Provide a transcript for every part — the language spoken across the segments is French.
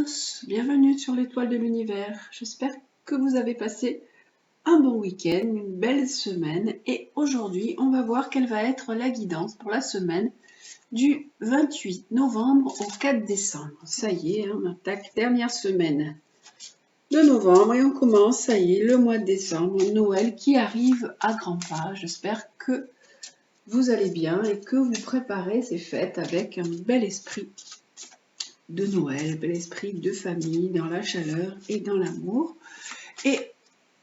tous, bienvenue sur l'étoile de l'univers. J'espère que vous avez passé un bon week-end, une belle semaine et aujourd'hui on va voir quelle va être la guidance pour la semaine du 28 novembre au 4 décembre. Ça y est, on attaque dernière semaine de novembre et on commence, ça y est, le mois de décembre, Noël qui arrive à grands pas. J'espère que vous allez bien et que vous préparez ces fêtes avec un bel esprit de Noël, bel esprit de famille, dans la chaleur et dans l'amour. Et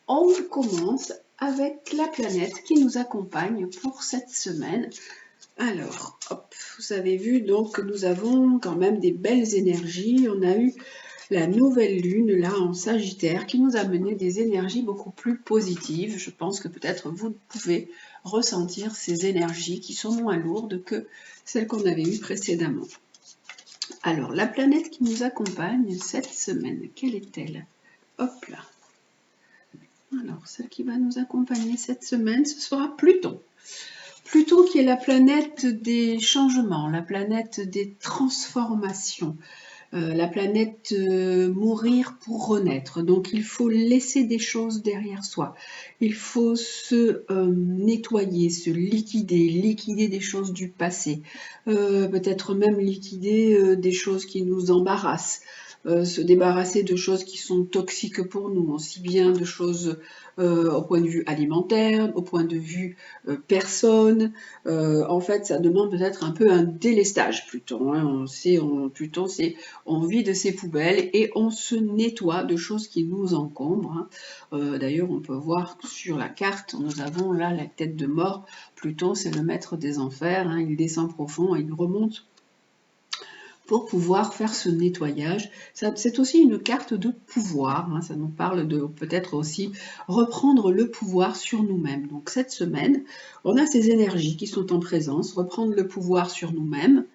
on commence avec la planète qui nous accompagne pour cette semaine. Alors, hop, vous avez vu donc que nous avons quand même des belles énergies. On a eu la nouvelle lune là en Sagittaire qui nous a mené des énergies beaucoup plus positives. Je pense que peut-être vous pouvez ressentir ces énergies qui sont moins lourdes que celles qu'on avait eues précédemment. Alors, la planète qui nous accompagne cette semaine, quelle est-elle? Hop là. Alors, celle qui va nous accompagner cette semaine, ce sera Pluton. Pluton qui est la planète des changements, la planète des transformations, la planète mourir pour renaître. Donc, il faut laisser des choses derrière soi. Il faut se nettoyer, se liquider des choses du passé. Peut-être même liquider des choses qui nous embarrassent. Se débarrasser de choses qui sont toxiques pour nous, aussi bien de choses au point de vue alimentaire, au point de vue personne. En fait, ça demande peut-être un peu un délestage, Pluton. Hein. Pluton, c'est on vide ses poubelles et on se nettoie de choses qui nous encombrent. Hein. D'ailleurs, on peut voir sur la carte, nous avons là la tête de mort. Pluton, c'est le maître des enfers. Hein. Il descend profond et il remonte pour pouvoir faire ce nettoyage. C'est aussi une carte de pouvoir, hein, ça nous parle de peut-être aussi reprendre le pouvoir sur nous-mêmes. Donc cette semaine, on a ces énergies qui sont en présence, reprendre le pouvoir sur nous-mêmes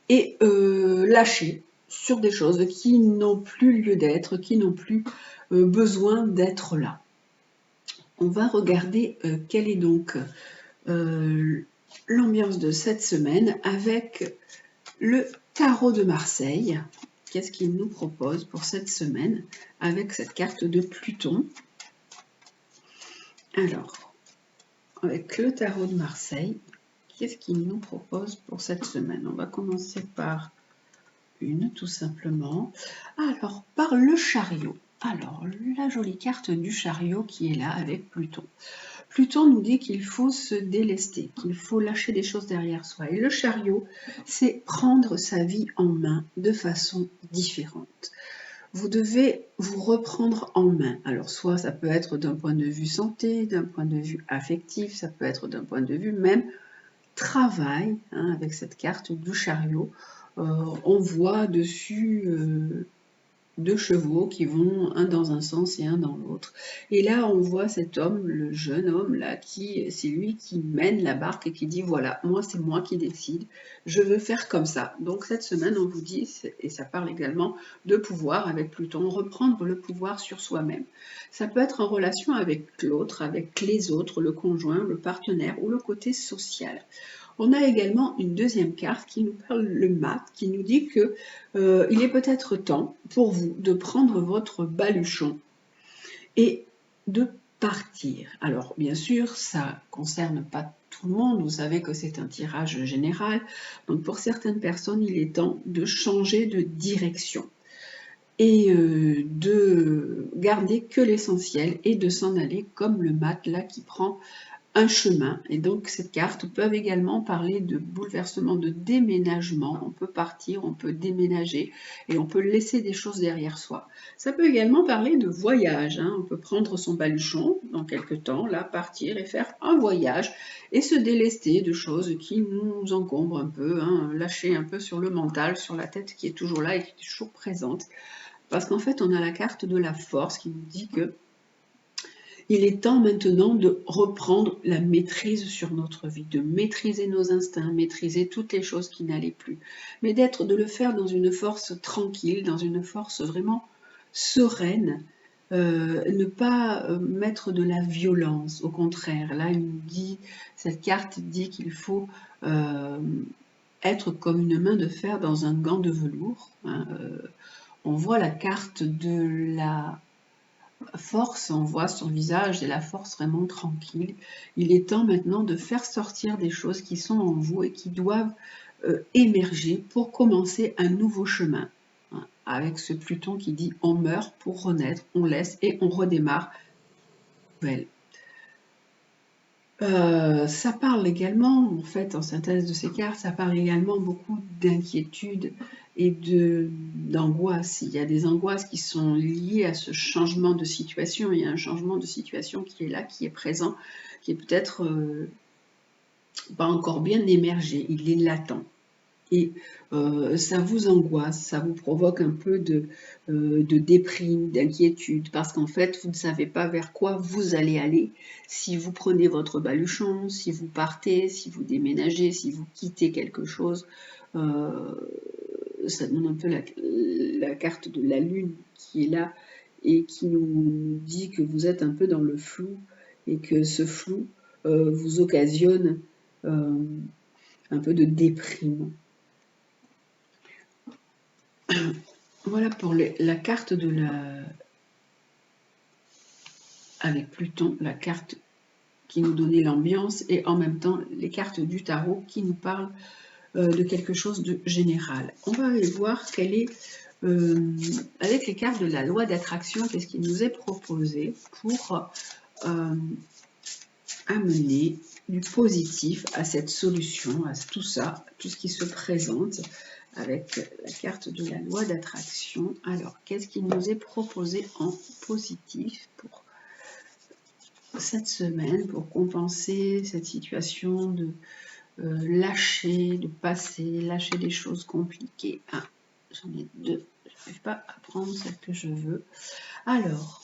et lâcher sur des choses qui n'ont plus lieu d'être, qui n'ont plus besoin d'être là. On va regarder quelle est donc l'ambiance de cette semaine avec le Tarot de Marseille. Qu'est-ce qu'il nous propose pour cette semaine avec cette carte de Pluton? Alors, avec le Tarot de Marseille, qu'est-ce qu'il nous propose pour cette semaine? On va commencer par une, tout simplement. Alors, par le chariot. Alors, la jolie carte du chariot qui est là avec Pluton. Pluton nous dit qu'il faut se délester, qu'il faut lâcher des choses derrière soi. Et le chariot, c'est prendre sa vie en main de façon différente. Vous devez vous reprendre en main. Alors, soit ça peut être d'un point de vue santé, d'un point de vue affectif, ça peut être d'un point de vue même travail, hein, avec cette carte du chariot. On voit dessus deux chevaux qui vont un dans un sens et un dans l'autre. Et là, on voit cet homme, le jeune homme là, c'est lui qui mène la barque et qui dit voilà, moi c'est moi qui décide, je veux faire comme ça. Donc cette semaine, on vous dit, et ça parle également de pouvoir avec Pluton, reprendre le pouvoir sur soi-même. Ça peut être en relation avec l'autre, avec les autres, le conjoint, le partenaire ou le côté social. On a également une deuxième carte qui nous parle le mat, qui nous dit que il est peut-être temps pour vous de prendre votre baluchon et de partir. Alors bien sûr, ça ne concerne pas tout le monde, vous savez que c'est un tirage général, donc pour certaines personnes, il est temps de changer de direction et de garder que l'essentiel et de s'en aller comme le mat là qui prend un chemin. Et donc cette carte peut également parler de bouleversement, de déménagement. On peut partir, on peut déménager et on peut laisser des choses derrière soi. Ça peut également parler de voyage. Hein. On peut prendre son baluchon dans quelques temps, là, partir et faire un voyage et se délester de choses qui nous encombrent un peu, hein, lâcher un peu sur le mental, sur la tête qui est toujours là et qui est toujours présente. Parce qu'en fait, on a la carte de la force qui nous dit que il est temps maintenant de reprendre la maîtrise sur notre vie, de maîtriser nos instincts, maîtriser toutes les choses qui n'allaient plus, mais de le faire dans une force tranquille, dans une force vraiment sereine, ne pas mettre de la violence, au contraire. Là, cette carte dit qu'il faut être comme une main de fer dans un gant de velours. Hein, On voit la carte de la force, on voit son visage et la force vraiment tranquille. Il est temps maintenant de faire sortir des choses qui sont en vous et qui doivent émerger pour commencer un nouveau chemin. Hein, avec ce Pluton qui dit on meurt pour renaître, on laisse et on redémarre. Ça parle également, en fait, en synthèse de ces cartes, ça parle également beaucoup d'inquiétude et d'angoisse. Il y a des angoisses qui sont liées à ce changement de situation. Il y a un changement de situation qui est là, qui est présent, qui est peut-être pas encore bien émergé. Il est latent. Et ça vous angoisse, ça vous provoque un peu de déprime, d'inquiétude, parce qu'en fait, vous ne savez pas vers quoi vous allez aller. Si vous prenez votre baluchon, si vous partez, si vous déménagez, si vous quittez quelque chose, ça donne un peu la carte de la lune qui est là et qui nous dit que vous êtes un peu dans le flou et que ce flou vous occasionne un peu de déprime. Voilà pour la carte de avec Pluton, la carte qui nous donnait l'ambiance et en même temps les cartes du tarot qui nous parlent de quelque chose de général. On va aller voir quelle est, avec les cartes de la loi d'attraction, qu'est-ce qui nous est proposé pour amener du positif à cette solution, à tout ça, tout ce qui se présente avec la carte de la loi d'attraction. Alors, qu'est-ce qui nous est proposé en positif pour cette semaine, pour compenser cette situation de lâcher, de passer, lâcher des choses compliquées. Ah, j'en ai deux, je n'arrive pas à prendre celle que je veux. Alors,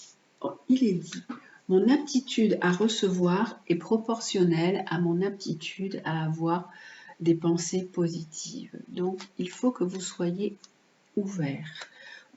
il est dit, mon aptitude à recevoir est proportionnelle à mon aptitude à avoir des pensées positives. Donc, il faut que vous soyez ouvert.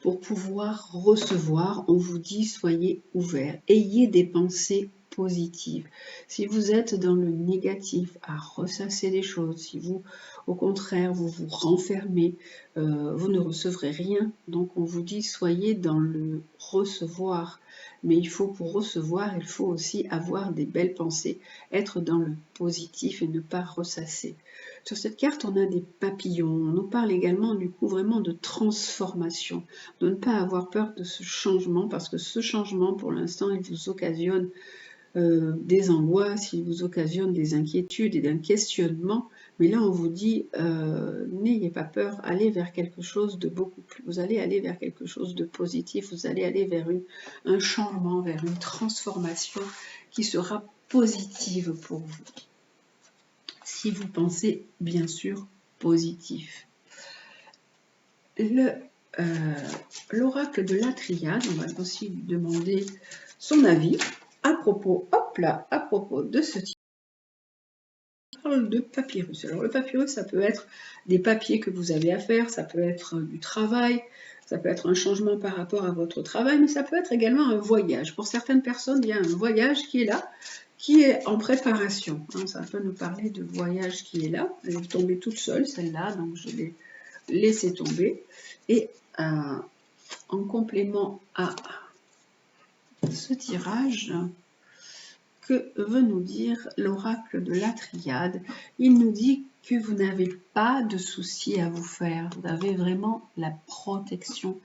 Pour pouvoir recevoir, on vous dit soyez ouvert. Ayez des pensées positives. Si vous êtes dans le négatif, à ressasser des choses, si vous, au contraire, vous vous renfermez, vous ne recevrez rien. Donc on vous dit soyez dans le recevoir. Mais il faut, pour recevoir, il faut aussi avoir des belles pensées, être dans le positif et ne pas ressasser. Sur cette carte, on a des papillons. On nous parle également du coup vraiment de transformation, de ne pas avoir peur de ce changement, parce que ce changement, pour l'instant, il vous occasionne des angoisses, il vous occasionne des inquiétudes et d'un questionnement. Mais là, on vous dit, n'ayez pas peur, allez vers quelque chose de beaucoup plus. Vous allez aller vers quelque chose de positif, vous allez aller vers un changement, vers une transformation qui sera positive pour vous. Si vous pensez, bien sûr, positif. L'oracle de la triade, on va aussi lui demander son avis à propos, hop là, à propos de ce type. On parle de papyrus. Alors le papyrus, ça peut être des papiers que vous avez à faire, ça peut être du travail, ça peut être un changement par rapport à votre travail, mais ça peut être également un voyage. Pour certaines personnes, il y a un voyage qui est là, qui est en préparation. Ça peut nous parler de voyage qui est là. Elle est tombée toute seule, celle-là, donc je l'ai laissée tomber. Et en complément à ce tirage, que veut nous dire l'oracle de la triade? Il nous dit que vous n'avez pas de soucis à vous faire. Vous avez vraiment la protection.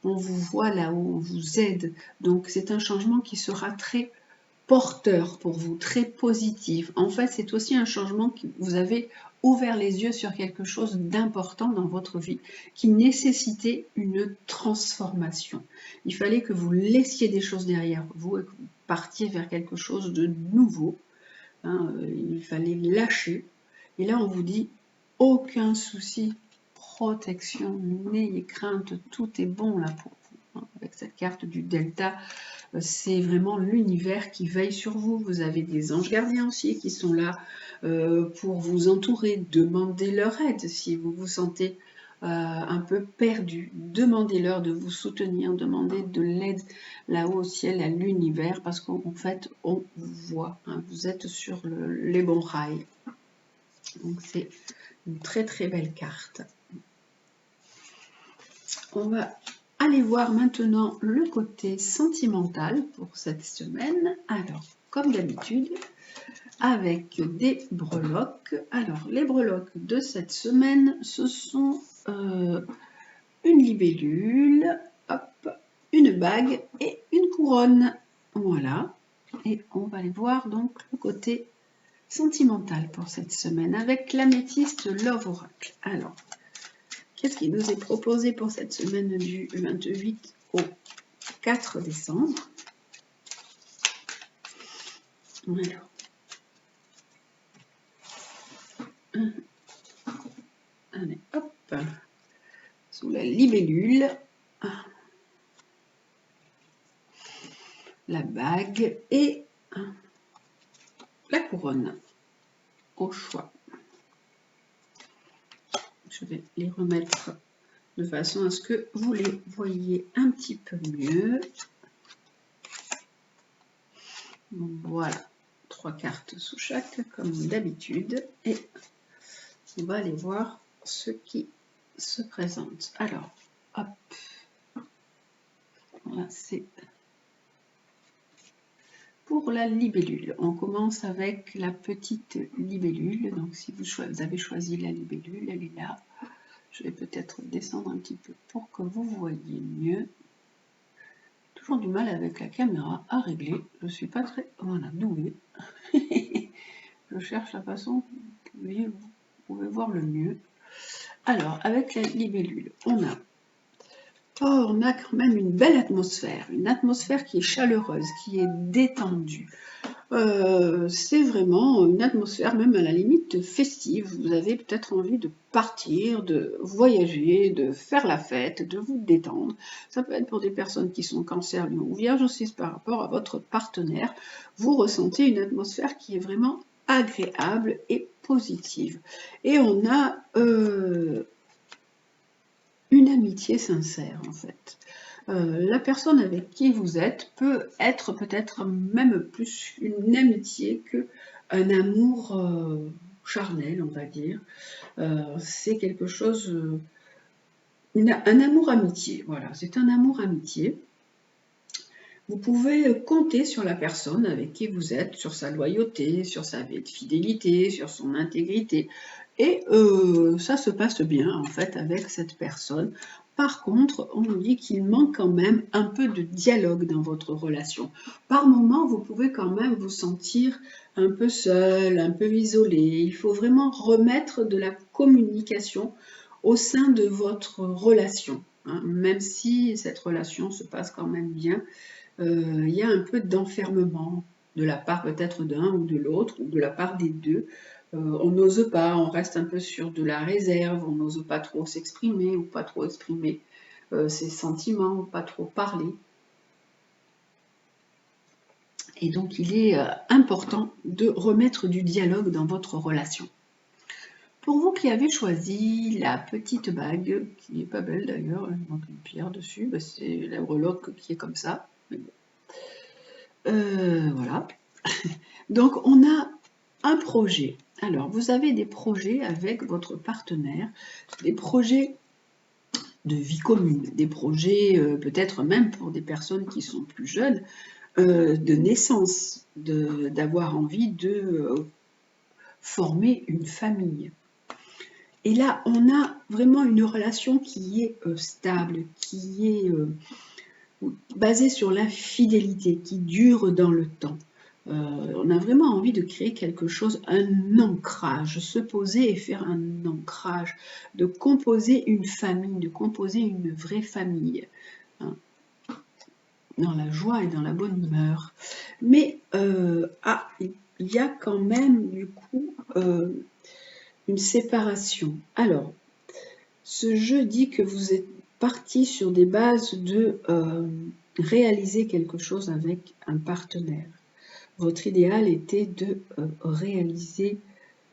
On vous voit là-haut, on vous aide. Donc c'est un changement qui sera très porteur pour vous, très positif. En fait, c'est aussi un changement que vous avez ouvert les yeux sur quelque chose d'important dans votre vie qui nécessitait une transformation. Il fallait que vous laissiez des choses derrière vous et que vous partiez vers quelque chose de nouveau. Il fallait lâcher. Et là, on vous dit aucun souci, protection, n'ayez crainte, tout est bon là pour vous. Avec cette carte du delta, c'est vraiment l'univers qui veille sur vous. Vous avez des anges gardiens aussi qui sont là pour vous entourer. Demandez leur aide si vous vous sentez un peu perdu. Demandez-leur de vous soutenir, demandez de l'aide là-haut au ciel, à l'univers, parce qu'en fait, on vous voit. Vous êtes sur les bons rails. Donc c'est une très très belle carte. On va aller voir maintenant le côté sentimental pour cette semaine. Alors, comme d'habitude, avec des breloques. Alors, les breloques de cette semaine, ce sont une libellule, hop, une bague et une couronne. Voilà. Et on va aller voir donc le côté sentimental pour cette semaine avec l'améthyste Love Oracle. Alors, qu'est-ce qui nous est proposé pour cette semaine du 28 au 4 décembre? Alors, allez, hop, sous la libellule, la bague et la couronne au choix. Je vais les remettre de façon à ce que vous les voyez un petit peu mieux. Voilà, 3 cartes sous chaque comme d'habitude et on va aller voir ce qui se présente. Alors, hop, voilà, c'est pour la libellule. On commence avec la petite libellule. Donc, si vous avez choisi la libellule, elle est là. Je vais peut-être descendre un petit peu pour que vous voyez mieux. Toujours du mal avec la caméra à régler. Je ne suis pas très douée. Je cherche la façon que vous pouvez voir le mieux. Alors, avec la libellule, on a quand même une belle atmosphère. Une atmosphère qui est chaleureuse, qui est détendue. C'est vraiment une atmosphère même à la limite festive. Vous avez peut-être envie de partir, de voyager, de faire la fête, de vous détendre. Ça peut être pour des personnes qui sont cancer, lion ou vierge aussi par rapport à votre partenaire. Vous ressentez une atmosphère qui est vraiment agréable et positive. Et on a une amitié sincère en fait. La personne avec qui vous êtes peut être peut-être même plus une amitié qu'un amour charnel, on va dire. C'est quelque chose, un amour amitié, voilà, c'est un amour amitié. Vous pouvez compter sur la personne avec qui vous êtes, sur sa loyauté, sur sa fidélité, sur son intégrité. Et ça se passe bien en fait avec cette personne. Par contre, on nous dit qu'il manque quand même un peu de dialogue dans votre relation. Par moments, vous pouvez quand même vous sentir un peu seul, un peu isolé. Il faut vraiment remettre de la communication au sein de votre relation, hein, même si cette relation se passe quand même bien. Il y a un peu d'enfermement de la part peut-être d'un ou de l'autre, ou de la part des deux. On n'ose pas, on reste un peu sur de la réserve, on n'ose pas trop s'exprimer ou pas trop exprimer ses sentiments, ou pas trop parler. Et donc il est important de remettre du dialogue dans votre relation. Pour vous qui avez choisi la petite bague, qui n'est pas belle d'ailleurs, il manque une pierre dessus, c'est la breloque qui est comme ça. Mais bon. Voilà. Donc, on a un projet. Alors, vous avez des projets avec votre partenaire, des projets de vie commune, des projets peut-être même pour des personnes qui sont plus jeunes, de naissance, d'avoir envie de former une famille. Et là, on a vraiment une relation qui est stable, qui est basée sur la fidélité, qui dure dans le temps. On a vraiment envie de créer quelque chose, un ancrage, se poser et faire un ancrage, de composer une famille, de composer une vraie famille, hein, dans la joie et dans la bonne humeur. Mais il y a quand même du coup une séparation. Alors, ce jeu dit que vous êtes parti sur des bases de réaliser quelque chose avec un partenaire. Votre idéal était de réaliser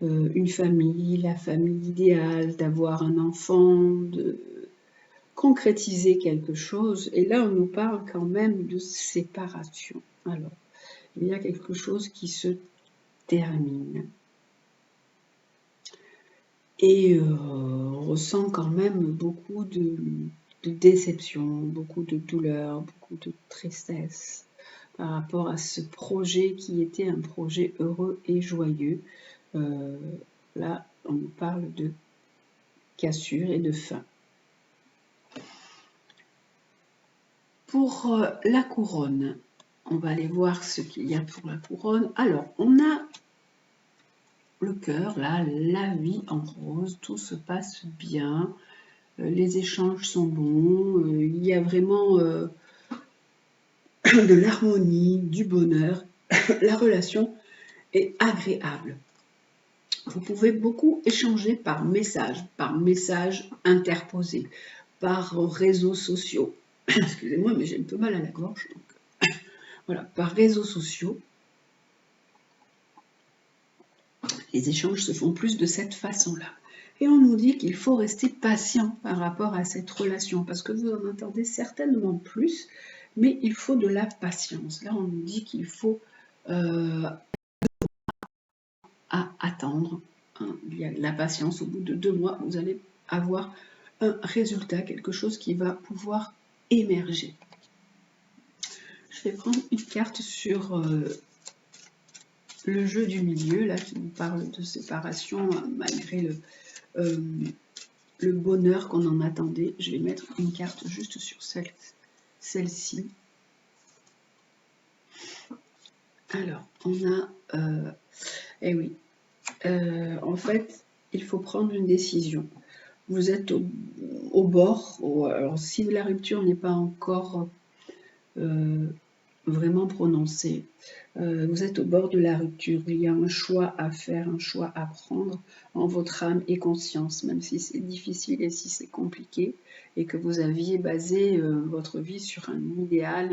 une famille, la famille idéale, d'avoir un enfant, de concrétiser quelque chose. Et là, on nous parle quand même de séparation. Alors, il y a quelque chose qui se termine. Et on ressent quand même beaucoup de déception, beaucoup de douleur, beaucoup de tristesse par rapport à ce projet qui était un projet heureux et joyeux. Là, on nous parle de cassure et de fin. Pour la couronne, on va aller voir ce qu'il y a pour la couronne. Alors, on a le cœur, là, la vie en rose, tout se passe bien, les échanges sont bons, il y a vraiment de l'harmonie, du bonheur, la relation est agréable. Vous pouvez beaucoup échanger par message interposé, par réseaux sociaux. Excusez-moi, mais j'ai un peu mal à la gorge. Donc, voilà, par réseaux sociaux. Les échanges se font plus de cette façon-là. Et on nous dit qu'il faut rester patient par rapport à cette relation, parce que vous en entendez certainement plus, mais il faut de la patience. Là, on nous dit qu'il faut attendre. Hein. Il y a de la patience. Au bout de 2 mois, vous allez avoir un résultat, quelque chose qui va pouvoir émerger. Je vais prendre une carte sur le jeu du milieu, là, qui nous parle de séparation, malgré le bonheur qu'on en attendait. Je vais mettre une carte juste sur celle-ci. Alors, on a... eh oui, en fait, il faut prendre une décision. Vous êtes au bord, alors si la rupture n'est pas encore vraiment prononcée, vous êtes au bord de la rupture, il y a un choix à faire, un choix à prendre en votre âme et conscience, même si c'est difficile et si c'est compliqué, et que vous aviez basé votre vie sur un idéal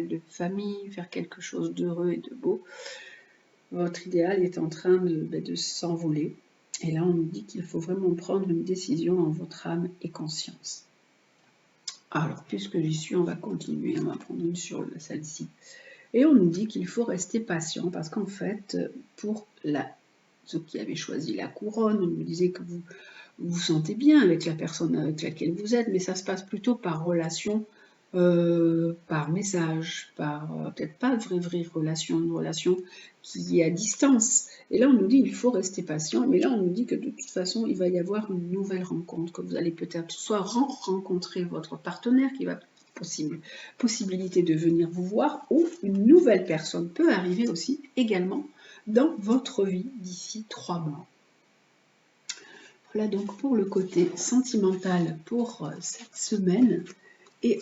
de famille, faire quelque chose d'heureux et de beau. Votre idéal est en train de s'envoler. Et là, on nous dit qu'il faut vraiment prendre une décision en votre âme et conscience. Alors, puisque j'y suis, on va continuer. On va prendre une sur celle-ci. Et on nous dit qu'il faut rester patient parce qu'en fait, pour ceux qui avaient choisi la couronne, on nous disait que vous vous sentez bien avec la personne avec laquelle vous êtes, mais ça se passe plutôt par relation, par message, par peut-être pas de vraie relation, une relation qui est à distance. Et là, on nous dit il faut rester patient, mais là, on nous dit que de toute façon, il va y avoir une nouvelle rencontre, que vous allez peut-être soit rencontrer votre partenaire qui va possibilité de venir vous voir, ou une nouvelle personne peut arriver aussi également dans votre vie d'ici 3 mois. Voilà donc pour le côté sentimental pour cette semaine. Et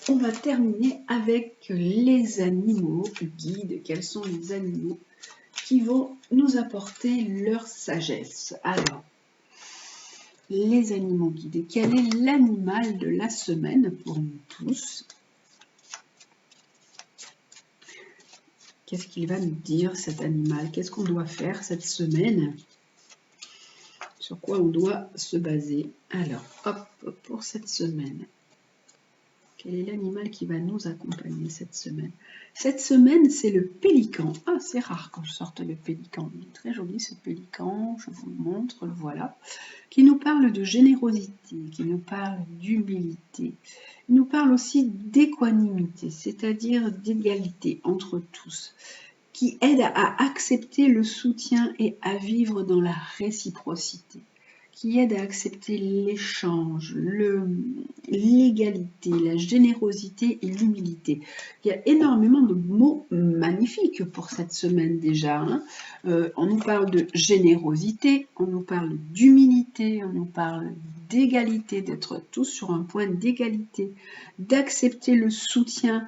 on va terminer avec les animaux guides. Quels sont les animaux qui vont nous apporter leur sagesse? Alors, les animaux guides. Quel est l'animal de la semaine pour nous tous? Qu'est-ce qu'il va nous dire, cet animal? Qu'est-ce qu'on doit faire cette semaine? Sur quoi on doit se baser? Alors, hop, pour cette semaine. Quel est l'animal qui va nous accompagner cette semaine? Cette semaine, c'est le pélican. Ah, c'est rare quand je sorte le pélican. Il est très joli ce pélican, je vous le montre, le voilà. Qui nous parle de générosité, qui nous parle d'humilité. Il nous parle aussi d'équanimité, c'est-à-dire d'égalité entre tous, qui aide à accepter le soutien et à vivre dans la réciprocité, qui aide à accepter l'échange, l'égalité, la générosité et l'humilité. Il y a énormément de mots magnifiques pour cette semaine déjà. Hein. On nous parle de générosité, on nous parle d'humilité, on nous parle d'égalité, d'être tous sur un point d'égalité, d'accepter le soutien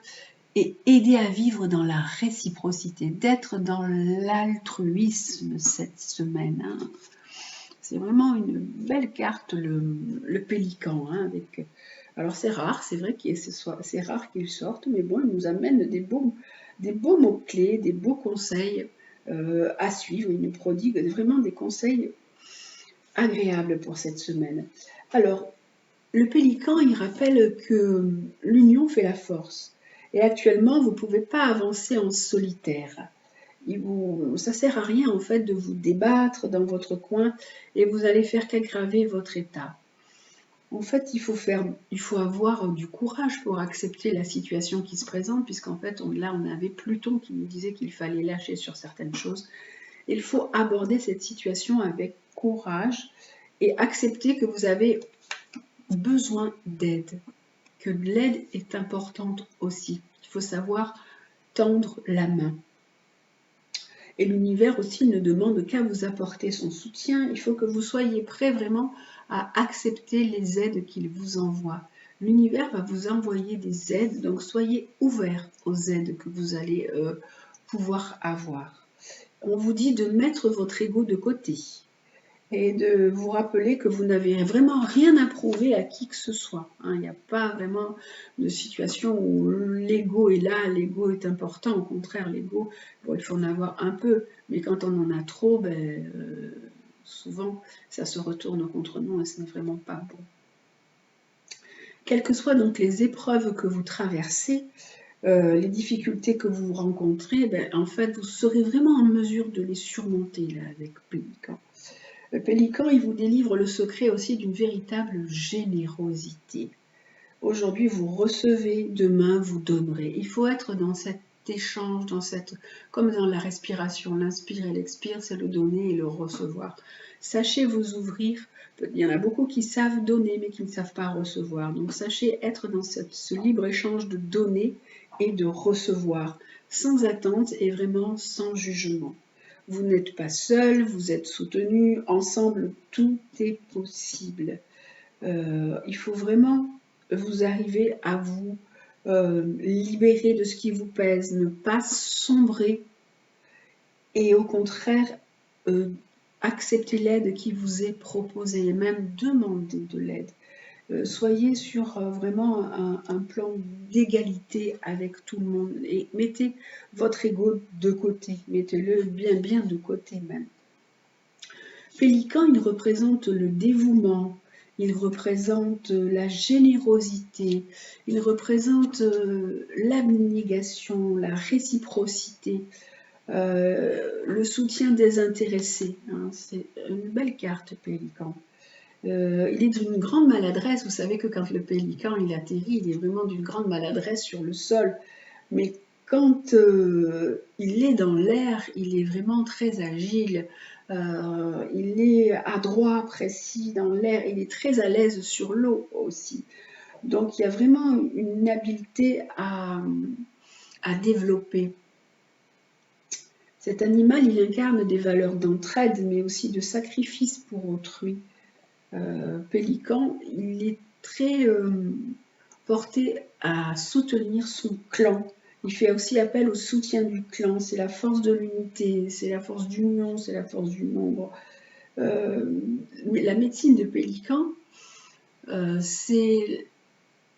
et aider à vivre dans la réciprocité, d'être dans l'altruisme cette semaine. Hein. C'est vraiment une belle carte, le pélican. Hein, avec... Alors c'est rare, c'est vrai que c'est rare qu'il sorte, mais bon, il nous amène des beaux mots-clés, des beaux conseils à suivre. Il nous prodigue vraiment des conseils agréables pour cette semaine. Alors, le pélican, il rappelle que l'union fait la force. Et actuellement, vous ne pouvez pas avancer en solitaire. Ça ne sert à rien en fait de vous débattre dans votre coin et vous allez faire qu'aggraver votre état. En fait, il faut avoir du courage pour accepter la situation qui se présente, puisqu'en fait, là, on avait Pluton qui nous disait qu'il fallait lâcher sur certaines choses. Il faut aborder cette situation avec courage et accepter que vous avez besoin d'aide, que l'aide est importante aussi. Il faut savoir tendre la main. Et l'univers aussi ne demande qu'à vous apporter son soutien. Il faut que vous soyez prêts vraiment à accepter les aides qu'il vous envoie. L'univers va vous envoyer des aides, donc soyez ouverts aux aides que vous allez pouvoir avoir. On vous dit de mettre votre ego de côté et de vous rappeler que vous n'avez vraiment rien à prouver à qui que ce soit. Il n'y a pas vraiment de situation où l'ego est là, l'ego est important. Au contraire, l'ego, bon, il faut en avoir un peu, mais quand on en a trop, souvent, ça se retourne contre nous et ce n'est vraiment pas bon. Quelles que soient donc les épreuves que vous traversez, les difficultés que vous rencontrez, en fait, vous serez vraiment en mesure de les surmonter là, avec Pélican. Le Pélican, il vous délivre le secret aussi d'une véritable générosité. Aujourd'hui, vous recevez, demain, vous donnerez. Il faut être dans cet échange, comme dans la respiration, l'inspire et l'expire, c'est le donner et le recevoir. Sachez vous ouvrir. Il y en a beaucoup qui savent donner, mais qui ne savent pas recevoir. Donc, sachez être dans ce libre-échange de donner et de recevoir, sans attente et vraiment sans jugement. Vous n'êtes pas seul, vous êtes soutenu, ensemble, tout est possible. Il faut vraiment vous arriver à vous libérer de ce qui vous pèse, ne pas sombrer et au contraire accepter l'aide qui vous est proposée et même demander de l'aide. Soyez sur vraiment un plan d'égalité avec tout le monde et mettez votre ego de côté, mettez-le bien de côté même. Pélican, il représente le dévouement, il représente la générosité, il représente l'abnégation, la réciprocité, le soutien désintéressé. C'est une belle carte, Pélican. Il est d'une grande maladresse. Vous savez que quand le pélican il atterrit, il est vraiment d'une grande maladresse sur le sol. Mais quand il est dans l'air, il est vraiment très agile. Il est adroit, précis dans l'air. Il est très à l'aise sur l'eau aussi. Donc il y a vraiment une habileté à développer. Cet animal, il incarne des valeurs d'entraide, mais aussi de sacrifice pour autrui. Pélican, il est très porté à soutenir son clan. Il fait aussi appel au soutien du clan. C'est la force de l'unité, c'est la force d'union, c'est la force du nombre. La médecine de Pélican, c'est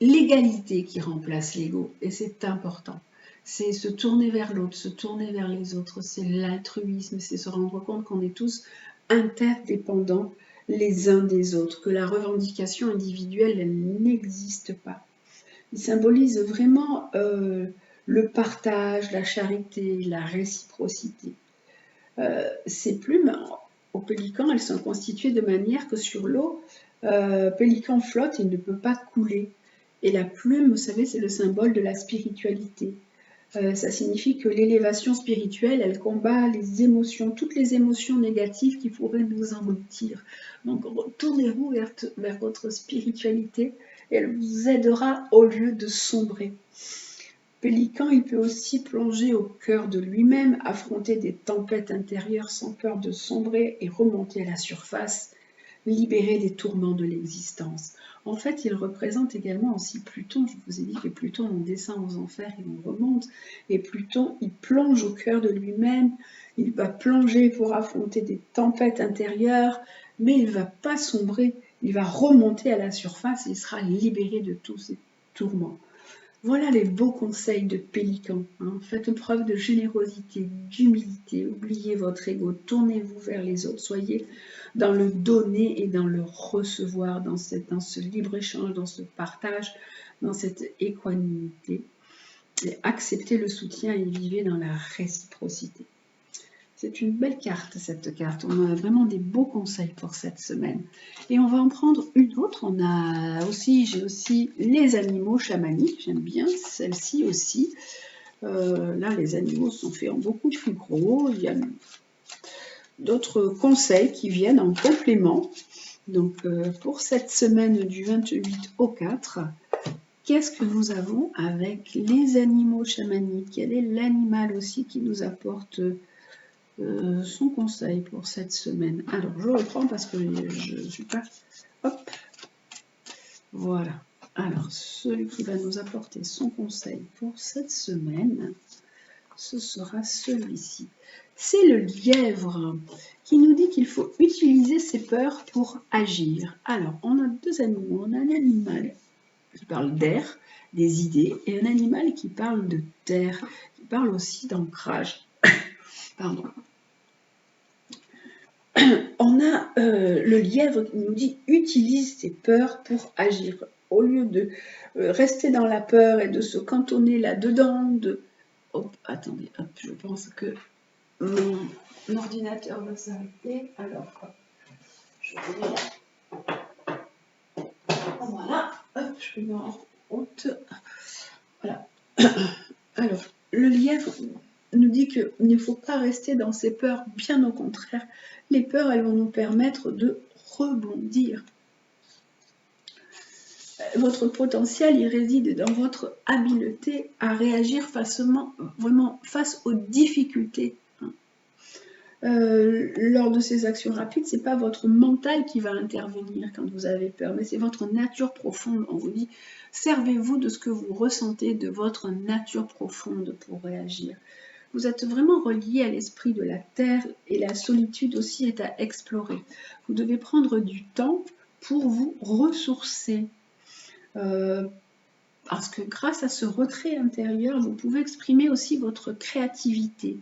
l'égalité qui remplace l'ego, et c'est important. C'est se tourner vers l'autre, se tourner vers les autres, c'est l'altruisme, c'est se rendre compte qu'on est tous interdépendants les uns des autres, que la revendication individuelle, elle n'existe pas. Il symbolise vraiment le partage, la charité, la réciprocité. Ces plumes, au pélican, elles sont constituées de manière que sur l'eau, pélican flotte, il ne peut pas couler. Et la plume, vous savez, c'est le symbole de la spiritualité. Ça signifie que l'élévation spirituelle, elle combat les émotions, toutes les émotions négatives qui pourraient nous engloutir. Donc, tournez-vous vers votre spiritualité et elle vous aidera au lieu de sombrer. Pélican, il peut aussi plonger au cœur de lui-même, affronter des tempêtes intérieures sans peur de sombrer et remonter à la surface, libéré des tourments de l'existence. En fait, il représente également aussi Pluton. Je vous ai dit que Pluton, on descend aux enfers et on remonte. Et Pluton, il plonge au cœur de lui-même. Il va plonger pour affronter des tempêtes intérieures, mais il ne va pas sombrer. Il va remonter à la surface et il sera libéré de tous ces tourments. Voilà les beaux conseils de Pélican. Faites preuve de générosité, d'humilité, oubliez votre ego, tournez-vous vers les autres, soyez dans le donner et dans le recevoir, dans ce libre-échange, dans ce partage, dans cette équanimité. Et acceptez le soutien et vivez dans la réciprocité. C'est une belle carte, cette carte. On a vraiment des beaux conseils pour cette semaine. Et on va en prendre une autre. J'ai aussi les animaux chamaniques. J'aime bien celle-ci aussi. Là, les animaux sont faits en beaucoup plus gros. Il y a d'autres conseils qui viennent en complément. Donc, pour cette semaine du 28 au 4, qu'est-ce que nous avons avec les animaux chamaniques? Quel est l'animal aussi qui nous apporte son conseil pour cette semaine? Alors, je reprends parce que je ne suis pas... Hop, voilà. Alors, celui qui va nous apporter son conseil pour cette semaine, ce sera celui-ci. C'est le lièvre qui nous dit qu'il faut utiliser ses peurs pour agir. Alors, on a deux animaux. On a un animal qui parle d'air, des idées, et un animal qui parle de terre, qui parle aussi d'ancrage. Pardon. On a le lièvre qui nous dit « utilise tes peurs pour agir ». Au lieu de rester dans la peur et de se cantonner là-dedans, Hop, attendez, hop, je pense que mon ordinateur va s'arrêter. Alors, hop, je vais... Voilà, hop, je le mets en route. Voilà. Alors, le lièvre nous dit qu'il ne faut pas rester dans ses peurs, bien au contraire. Les peurs, elles vont nous permettre de rebondir. Votre potentiel, il réside dans votre habileté à réagir vraiment face aux difficultés. Lors de ces actions rapides, ce n'est pas votre mental qui va intervenir quand vous avez peur, mais c'est votre nature profonde. On vous dit, servez-vous de ce que vous ressentez, de votre nature profonde pour réagir. Vous êtes vraiment relié à l'esprit de la terre et la solitude aussi est à explorer. Vous devez prendre du temps pour vous ressourcer. Parce que grâce à ce retrait intérieur, vous pouvez exprimer aussi votre créativité.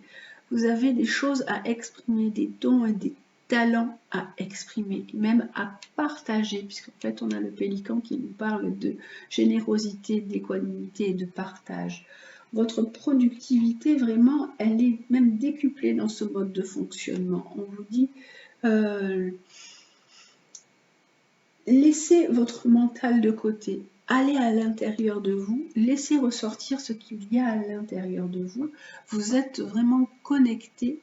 Vous avez des choses à exprimer, des dons et des talents à exprimer, même à partager, puisqu'en fait on a le pélican qui nous parle de générosité, d'équanimité et de partage. Votre productivité, vraiment, elle est même décuplée dans ce mode de fonctionnement. On vous dit, laissez votre mental de côté, allez à l'intérieur de vous, laissez ressortir ce qu'il y a à l'intérieur de vous. Vous êtes vraiment connecté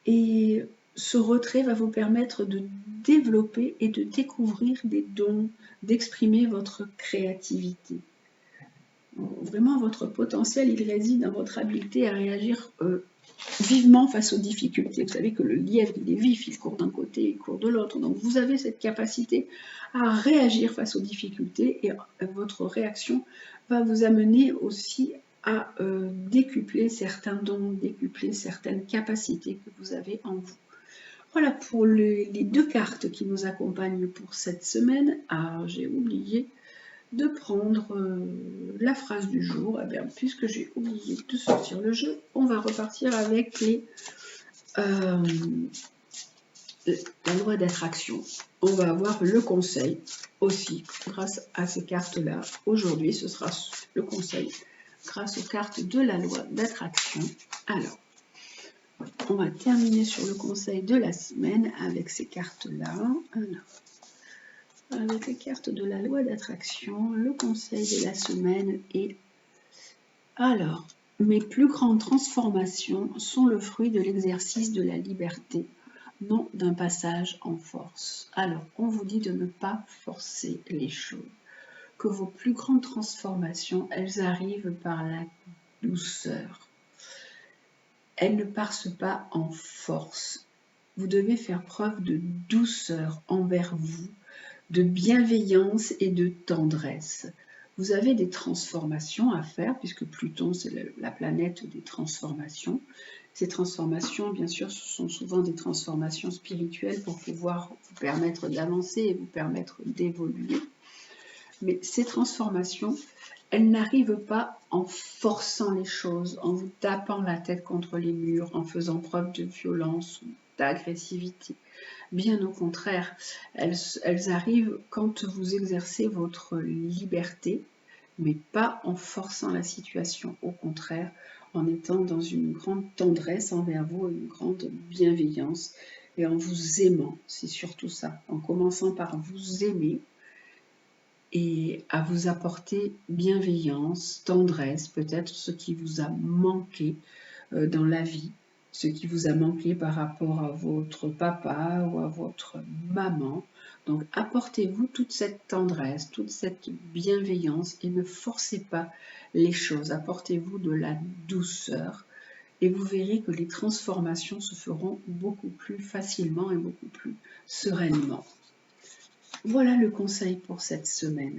et ce retrait va vous permettre de développer et de découvrir des dons, d'exprimer votre créativité. Vraiment, votre potentiel, il réside dans votre habileté à réagir vivement face aux difficultés. Vous savez que le lièvre, il est vif, il court d'un côté, il court de l'autre. Donc, vous avez cette capacité à réagir face aux difficultés et votre réaction va vous amener aussi à décupler certains dons, décupler certaines capacités que vous avez en vous. Voilà pour les deux cartes qui nous accompagnent pour cette semaine. Ah, j'ai oublié de prendre la phrase du jour. Eh bien, puisque j'ai oublié de sortir le jeu, on va repartir avec la loi d'attraction. On va avoir le conseil aussi grâce à ces cartes-là. Aujourd'hui, ce sera le conseil grâce aux cartes de la loi d'attraction. Alors, on va terminer sur le conseil de la semaine avec ces cartes-là. Avec les cartes de la loi d'attraction, le conseil de la semaine est alors, mes plus grandes transformations sont le fruit de l'exercice de la liberté, non d'un passage en force. Alors, on vous dit de ne pas forcer les choses, que vos plus grandes transformations, elles arrivent par la douceur. Elles ne passent pas en force. Vous devez faire preuve de douceur envers vous, de bienveillance et de tendresse. Vous avez des transformations à faire, puisque Pluton, c'est la planète des transformations. Ces transformations, bien sûr, ce sont souvent des transformations spirituelles pour pouvoir vous permettre d'avancer et vous permettre d'évoluer. Mais ces transformations, elles n'arrivent pas en forçant les choses, en vous tapant la tête contre les murs, en faisant preuve de violence ou d'agressivité. Bien au contraire, elles arrivent quand vous exercez votre liberté mais pas en forçant la situation, au contraire, en étant dans une grande tendresse envers vous, une grande bienveillance et en vous aimant, c'est surtout ça, en commençant par vous aimer et à vous apporter bienveillance, tendresse, peut-être ce qui vous a manqué dans la vie, ce qui vous a manqué par rapport à votre papa ou à votre maman. Donc apportez-vous toute cette tendresse, toute cette bienveillance et ne forcez pas les choses. Apportez-vous de la douceur et vous verrez que les transformations se feront beaucoup plus facilement et beaucoup plus sereinement. Voilà le conseil pour cette semaine.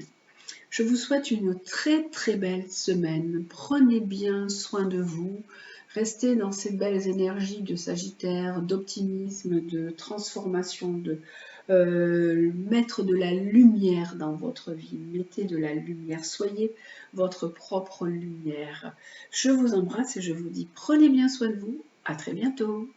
Je vous souhaite une très belle semaine. Prenez bien soin de vous. Restez dans ces belles énergies de Sagittaire, d'optimisme, de transformation, de mettre de la lumière dans votre vie. Mettez de la lumière. Soyez votre propre lumière. Je vous embrasse et je vous dis prenez bien soin de vous. À très bientôt.